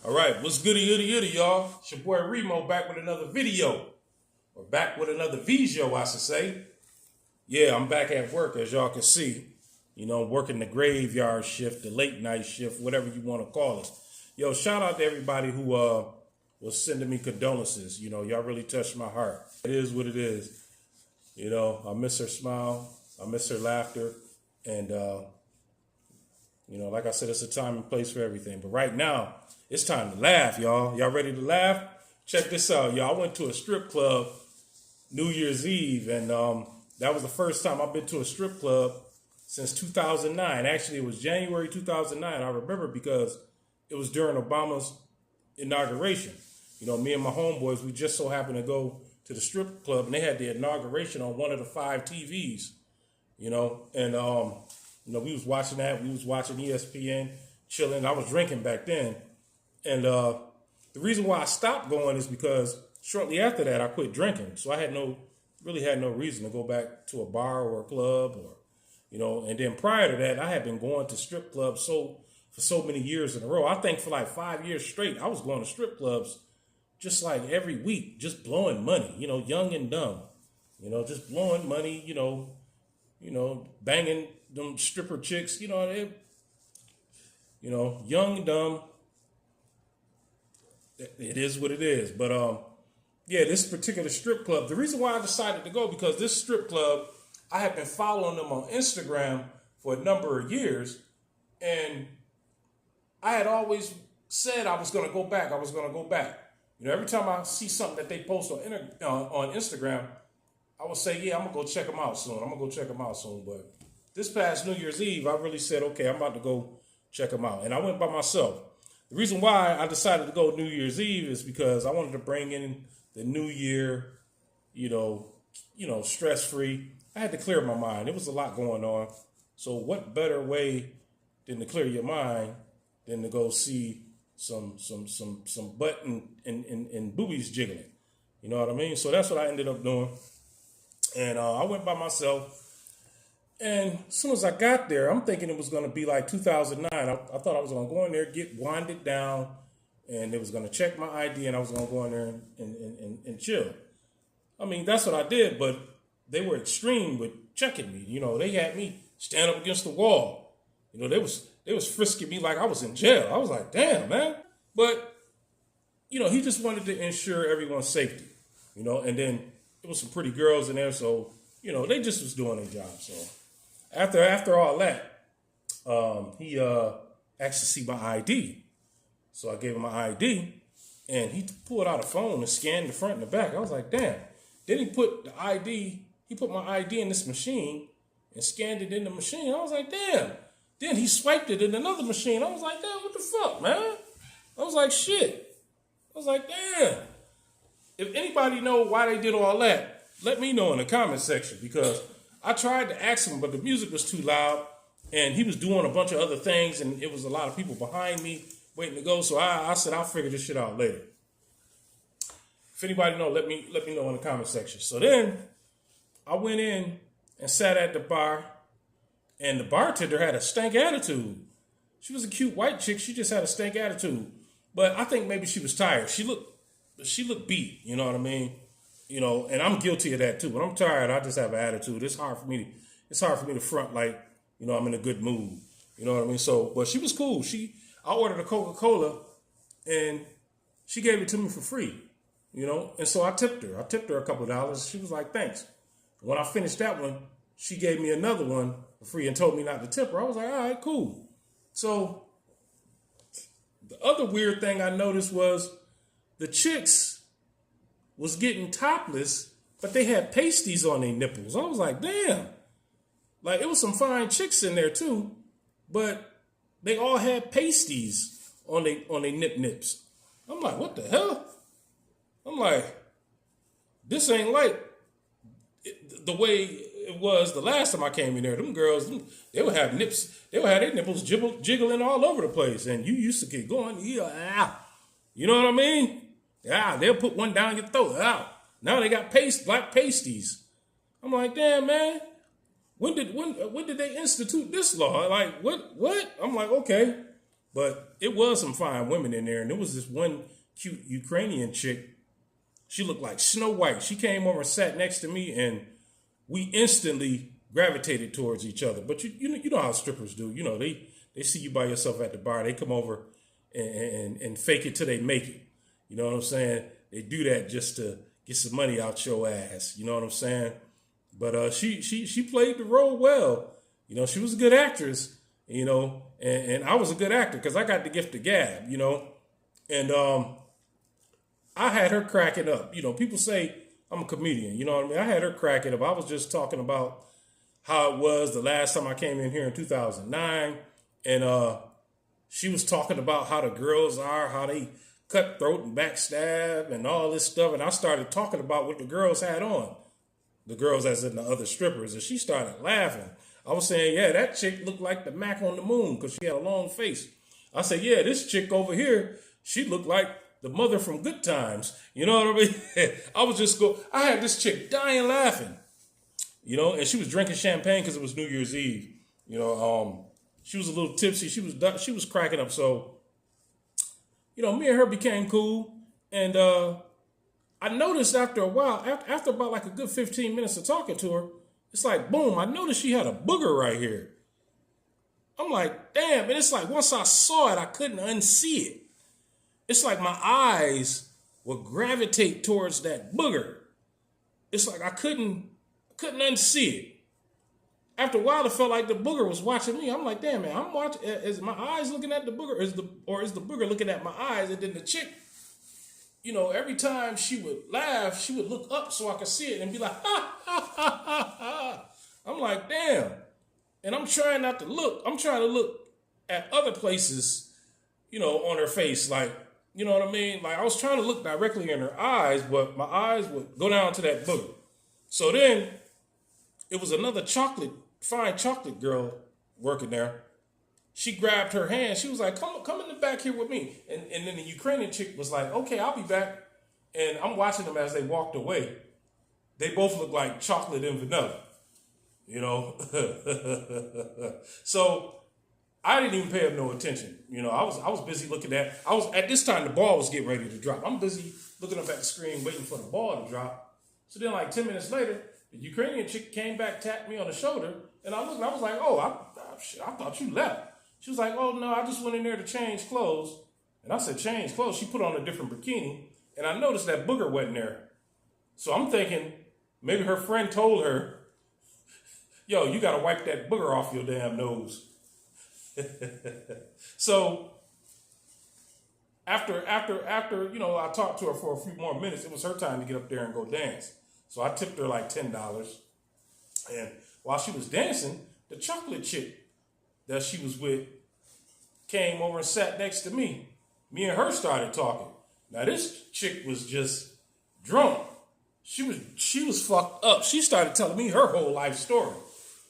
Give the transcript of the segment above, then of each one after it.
All right, what's goody, y'all? It's your boy Remo back with another video. Or back with another video, I should say. Yeah, I'm back at work, as y'all can see. You know, working the graveyard shift, the late night shift, whatever you want to call it. Yo, shout out to everybody who was sending me condolences. You know, y'all really touched my heart. It is what it is. You know, I miss her smile. I miss her laughter. And, you know, like I said, it's a time and place for everything. But right now, it's time to laugh, y'all. Y'all ready to laugh? Check this out, y'all. I went to a strip club New Year's Eve, and that was the first time I've been to a strip club since 2009. Actually, it was January 2009. I remember because it was during Obama's inauguration. You know, me and my homeboys, we just so happened to go to the strip club, and they had the inauguration on one of the 5 TVs, you know, and, you know, we was watching that. We was watching ESPN, chilling. I was drinking back then. And the reason why I stopped going is because shortly after that, I quit drinking. So I really had no reason to go back to a bar or a club or, you know, and then prior to that, I had been going to strip clubs for so many years in a row. I think for like 5 years straight, I was going to strip clubs just like every week, just blowing money, you know, young and dumb, you know, just blowing money, you know, banging them stripper chicks, you know, young and dumb. It is what it is. But, yeah, this particular strip club, the reason why I decided to go, because this strip club, I have been following them on Instagram for a number of years. And I had always said I was going to go back. You know, every time I see something that they post on Instagram, I would say, yeah, I'm going to go check them out soon. But this past New Year's Eve, I really said, okay, I'm about to go check them out. And I went by myself. The reason why I decided to go New Year's Eve is because I wanted to bring in the new year, you know, stress-free. I had to clear my mind. There was a lot going on. So what better way than to clear your mind than to go see some butt and boobies jiggling. You know what I mean? So that's what I ended up doing. And I went by myself. And as soon as I got there, I'm thinking it was going to be like 2009. I thought I was going to go in there, get winded down, and it was going to check my ID, and I was going to go in there and chill. I mean, that's what I did, but they were extreme with checking me. You know, they had me stand up against the wall. You know, they was frisking me like I was in jail. I was like, damn, man. But, you know, he just wanted to ensure everyone's safety, you know, and then there was some pretty girls in there, so, you know, they just was doing their job, so. After all that, he asked to see my ID. So I gave him my ID, and he pulled out a phone and scanned the front and the back. I was like, damn. Then he put my ID in this machine and scanned it in the machine. I was like, damn. Then he swiped it in another machine. I was like, damn, what the fuck, man? I was like, shit. I was like, damn. If anybody know why they did all that, let me know in the comment section, because I tried to ask him, but the music was too loud, and he was doing a bunch of other things, and it was a lot of people behind me waiting to go. So I said, I'll figure this shit out later. If anybody know, let me know in the comment section. So then I went in and sat at the bar, and the bartender had a stank attitude. She was a cute white chick. She just had a stank attitude. But I think maybe she was tired. She looked beat, you know what I mean? You know, and I'm guilty of that too. When I'm tired, I just have an attitude. It's hard for me to front like, you know, I'm in a good mood. You know what I mean? So, but she was cool. I ordered a Coca-Cola, and she gave it to me for free. You know, and so I tipped her. I tipped her a couple of dollars. She was like, thanks. When I finished that one, she gave me another one for free and told me not to tip her. I was like, all right, cool. So the other weird thing I noticed was the chicks was getting topless, but they had pasties on their nipples. I was like, damn. Like, it was some fine chicks in there too, but they all had pasties on their nips. I'm like, what the hell? I'm like, this ain't like the way it was the last time I came in there. Them girls, they would have their nipples jiggling all over the place, and you used to get going, yeah, you know what I mean? Yeah, they'll put one down your throat. Out. Now they got black pasties. I'm like, damn, man. When did they institute this law? Like, what? I'm like, okay. But it was some fine women in there. And there was this one cute Ukrainian chick. She looked like Snow White. She came over and sat next to me, and we instantly gravitated towards each other. But you know how strippers do. You know, they see you by yourself at the bar. They come over and fake it till they make it. You know what I'm saying? They do that just to get some money out your ass. You know what I'm saying? But she played the role well. You know, she was a good actress, you know, and I was a good actor because I got the gift of gab, you know. And I had her cracking up. You know, people say I'm a comedian, you know what I mean? I had her cracking up. I was just talking about how it was the last time I came in here in 2009. And she was talking about how the girls are, how they cutthroat and backstab and all this stuff. And I started talking about what the girls had on. The girls as in the other strippers. And she started laughing. I was saying, yeah, that chick looked like the Mac on the moon because she had a long face. I said, yeah, this chick over here, she looked like the mother from Good Times. You know what I mean? I had this chick dying laughing, you know, and she was drinking champagne because it was New Year's Eve. You know, she was a little tipsy. She was cracking up. So, you know, me and her became cool. And I noticed after a while, after about like a good 15 minutes of talking to her, it's like, boom, I noticed she had a booger right here. I'm like, damn. And it's like, once I saw it, I couldn't unsee it. It's like my eyes would gravitate towards that booger. It's like I couldn't unsee it. After a while, it felt like the booger was watching me. I'm like, damn, man, I'm watching. Is my eyes looking at the booger? Or is the booger looking at my eyes? And then the chick, you know, every time she would laugh, she would look up so I could see it and be like, ha, ha, ha, ha, ha. I'm like, damn. And I'm trying not to look. I'm trying to look at other places, you know, on her face. Like, you know what I mean? Like, I was trying to look directly in her eyes, but my eyes would go down to that booger. So then it was another fine chocolate girl working there. She grabbed her hand. She was like, come in the back here with me. And then the Ukrainian chick was like, okay, I'll be back. And I'm watching them as they walked away. They both looked like chocolate and vanilla, you know? So I didn't even pay them no attention. You know, I was busy looking at this time, the ball was getting ready to drop. I'm busy looking up at the screen, waiting for the ball to drop. So then like 10 minutes later, the Ukrainian chick came back, tapped me on the shoulder. And I looked, and I was like, oh, I thought you left. She was like, oh, no, I just went in there to change clothes. And I said, change clothes? She put on a different bikini. And I noticed that booger wasn't there. So I'm thinking maybe her friend told her, yo, you got to wipe that booger off your damn nose. So after, you know, I talked to her for a few more minutes, it was her time to get up there and go dance. So I tipped her like $10. And while she was dancing, the chocolate chick that she was with came over and sat next to me. Me and her started talking. Now this chick was just drunk. She was fucked up. She started telling me her whole life story.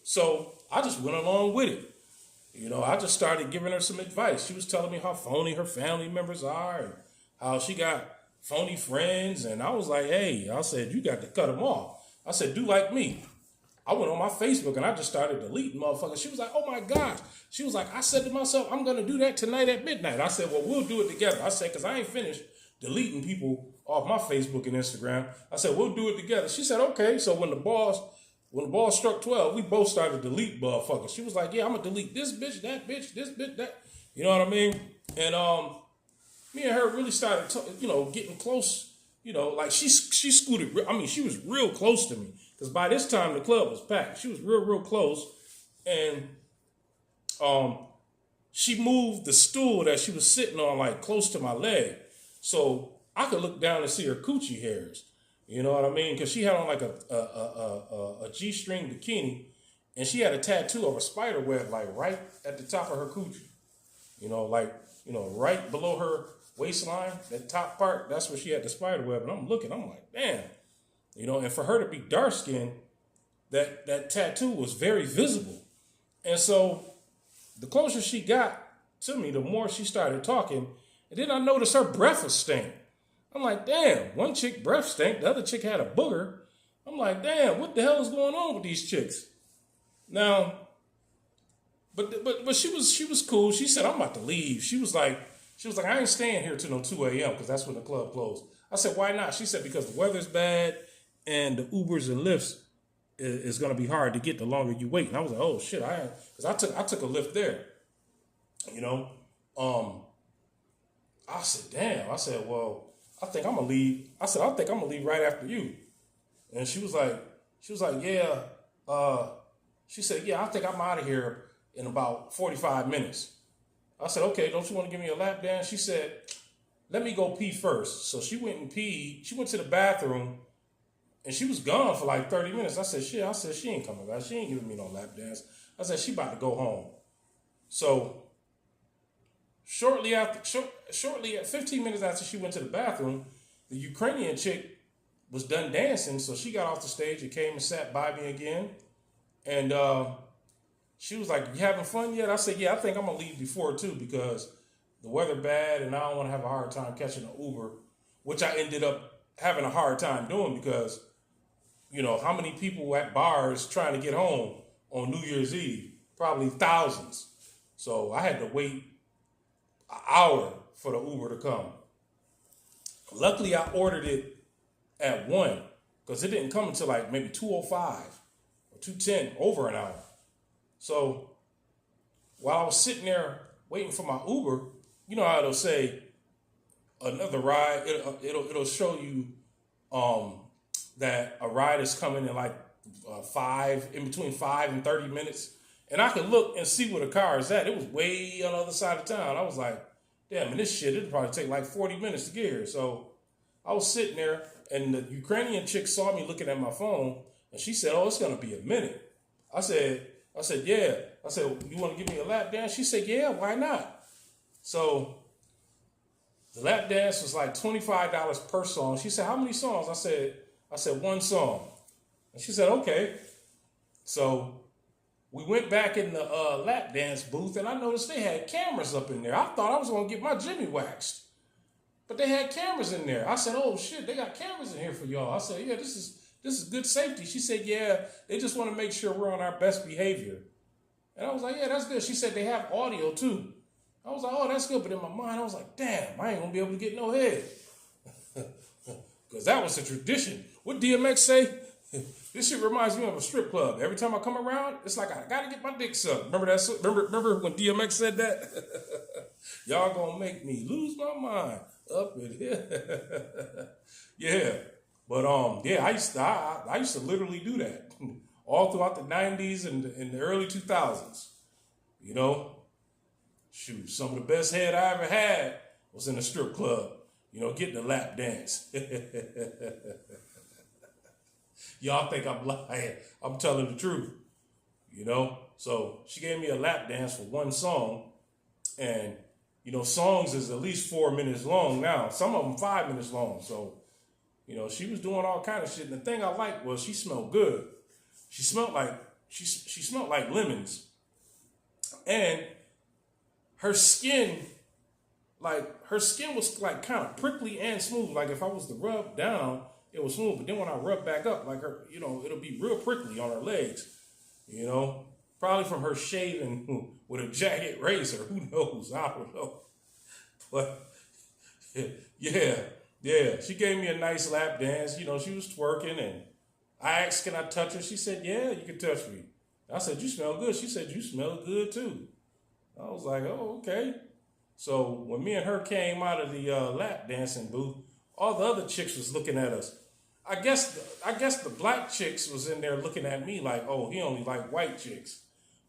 So I just went along with it. You know, I just started giving her some advice. She was telling me how phony her family members are and how she got phony friends. And I was like, hey, I said, you got to cut them off. I said, do like me. I went on my Facebook and I just started deleting motherfuckers. She was like, oh my gosh. She was like, I said to myself, I'm going to do that tonight at midnight. I said, well, we'll do it together. I said, because I ain't finished deleting people off my Facebook and Instagram. I said, we'll do it together. She said, okay. So when the ball struck 12, we both started to delete motherfuckers. She was like, yeah, I'm going to delete this bitch, this bitch, that. You know what I mean? And me and her really started, getting close. You know, like she scooted. I mean, she was real close to me. Because by this time, the club was packed. She was real close. And she moved the stool that she was sitting on, like, close to my leg. So I could look down and see her coochie hairs. You know what I mean? Because she had on, like, a G-string bikini. And she had a tattoo of a spider web, like, right at the top of her coochie. You know, like, right below her waistline, that top part, that's where she had the spider web. And I'm looking, I'm like, damn. You know, and for her to be dark-skinned, that tattoo was very visible. And so the closer she got to me, the more she started talking. And then I noticed her breath was stank. I'm like, damn, one chick breath stank, the other chick had a booger. I'm like, damn, what the hell is going on with these chicks? Now, But she was cool. She said, I'm about to leave. She was like, I ain't staying here till no 2 a.m. because that's when the club closed. I said, why not? She said, because the weather's bad and the Ubers and Lyfts is going to be hard to get the longer you wait. And I was like, oh shit, because I took a Lyft there. You know, I said, damn. I said, well, I think I'm gonna leave. I said, I think I'm gonna leave right after you. And she was like, yeah. She said, yeah, I think I'm out of here in about 45 minutes. I said, okay, don't you want to give me a lap dance? She said, let me go pee first. So she went and peed. She went to the bathroom and she was gone for like 30 minutes. I said, shit, she ain't coming back. She ain't giving me no lap dance. I said, she about to go home. So shortly at 15 minutes after she went to the bathroom, the Ukrainian chick was done dancing. So she got off the stage and came and sat by me again. And she was like, you having fun yet? I said, yeah, I think I'm going to leave before too because the weather bad and I don't want to have a hard time catching an Uber, which I ended up having a hard time doing because, you know, how many people at bars trying to get home on New Year's Eve? Probably thousands. So I had to wait an hour for the Uber to come. Luckily, I ordered it at 1 because it didn't come until like maybe 2:05 or 2:10, over an hour. So while I was sitting there waiting for my Uber, you know how it'll say another ride. It'll show you that a ride is coming in like in between 5 and 30 minutes. And I could look and see where the car is at. It was way on the other side of town. I was like, damn, and this shit, it'd probably take like 40 minutes to get here. So I was sitting there and the Ukrainian chick saw me looking at my phone and she said, oh, it's going to be a minute. I said, yeah. I said, you want to give me a lap dance? She said, yeah, why not? So the lap dance was like $25 per song. She said, how many songs? I said, one song. And she said, okay. So we went back in the lap dance booth and I noticed they had cameras up in there. I thought I was going to get my Jimmy waxed. But they had cameras in there. I said, oh shit, they got cameras in here for y'all. I said, yeah, this is good safety. She said, yeah, they just want to make sure we're on our best behavior. And I was like, yeah, that's good. She said they have audio too. I was like, oh, that's good. But in my mind, I was like, damn, I ain't going to be able to get no head. Because that was a tradition. What DMX say? This shit reminds me of a strip club. Every time I come around, it's like I got to get my dick sucked. Remember that? Remember when DMX said that? Y'all going to make me lose my mind up in here. Yeah. But yeah, I used to literally do that all throughout the 90s and the early 2000s. You know, shoot, some of the best head I ever had was in a strip club. You know, getting a lap dance. Y'all think I'm lying. I'm telling the truth. You know, so she gave me a lap dance for one song, and you know, songs is at least 4 minutes long now. Some of them 5 minutes long. So, you know, she was doing all kind of shit. And the thing I liked was she smelled good. She smelled like she smelled like lemons, and her skin was like kind of prickly and smooth. Like if I was to rub down, it was smooth. But then when I rub back up, like her, you know, it'll be real prickly on her legs. You know, probably from her shaving with a jagged razor. Who knows? I don't know. But yeah. She gave me a nice lap dance. You know, she was twerking, and I asked, can I touch her? She said, yeah, you can touch me. I said, you smell good. She said, you smell good too. I was like, oh, okay. So when me and her came out of the lap dancing booth, all the other chicks was looking at us. I guess the black chicks was in there looking at me like, oh, he only like white chicks.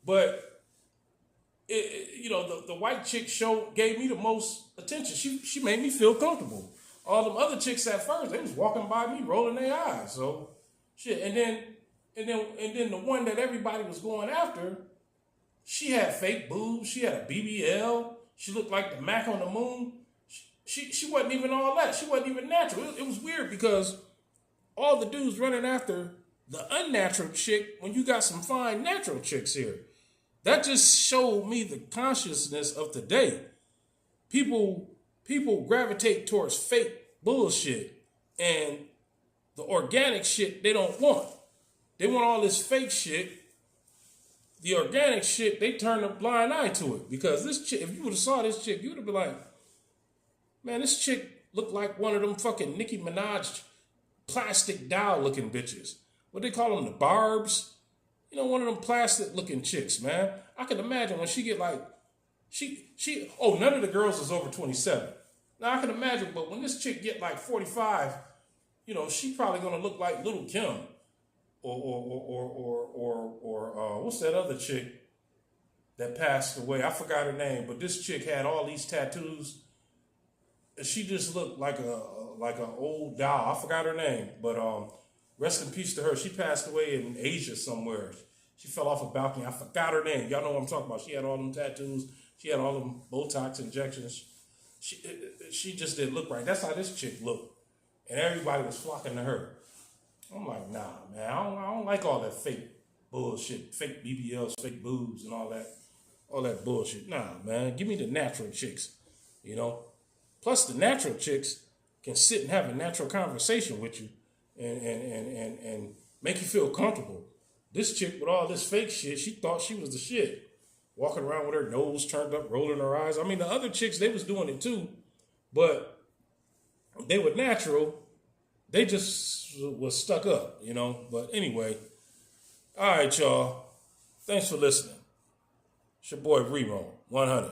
But you know, the white chick gave me the most attention. She made me feel comfortable. All them other chicks at first, they was walking by me rolling their eyes. So shit, and then the one that everybody was going after, she had fake boobs. She had a BBL. She looked like the Mac on the moon. She wasn't even all that. She wasn't even natural. It was weird because all the dudes running after the unnatural chick when you got some fine natural chicks here. That just showed me the consciousness of today. People gravitate towards fake bullshit, and the organic shit they don't want. They want all this fake shit, The organic shit, they turn a blind eye to it because this chick, if you would have saw this chick, you would have been like, man, this chick looked like one of them fucking Nicki Minaj plastic doll looking bitches. What they call them, the barbs? You know, one of them plastic looking chicks, man. I can imagine when she get like, none of the girls is over 27. Now I can imagine, but when this chick get like 45, you know, she probably gonna look like Little Kim or what's that other chick that passed away? I forgot her name, but this chick had all these tattoos. She just looked like an old doll. I forgot her name, but rest in peace to her. She passed away in Asia somewhere. She fell off a balcony. I forgot her name. Y'all know what I'm talking about. She had all them tattoos. She had all them Botox injections. She just didn't look right. That's how this chick looked. And everybody was flocking to her. I'm like, nah, man. I don't like all that fake bullshit. Fake BBLs, fake boobs, and all that bullshit. Nah, man. Give me the natural chicks, you know. Plus, the natural chicks can sit and have a natural conversation with you and make you feel comfortable. This chick with all this fake shit, she thought she was the shit. Walking around with her nose turned up, rolling her eyes. I mean, the other chicks, they was doing it too, but they were natural. They just was stuck up, you know. But anyway, all right, y'all. Thanks for listening. It's your boy Remo, 100.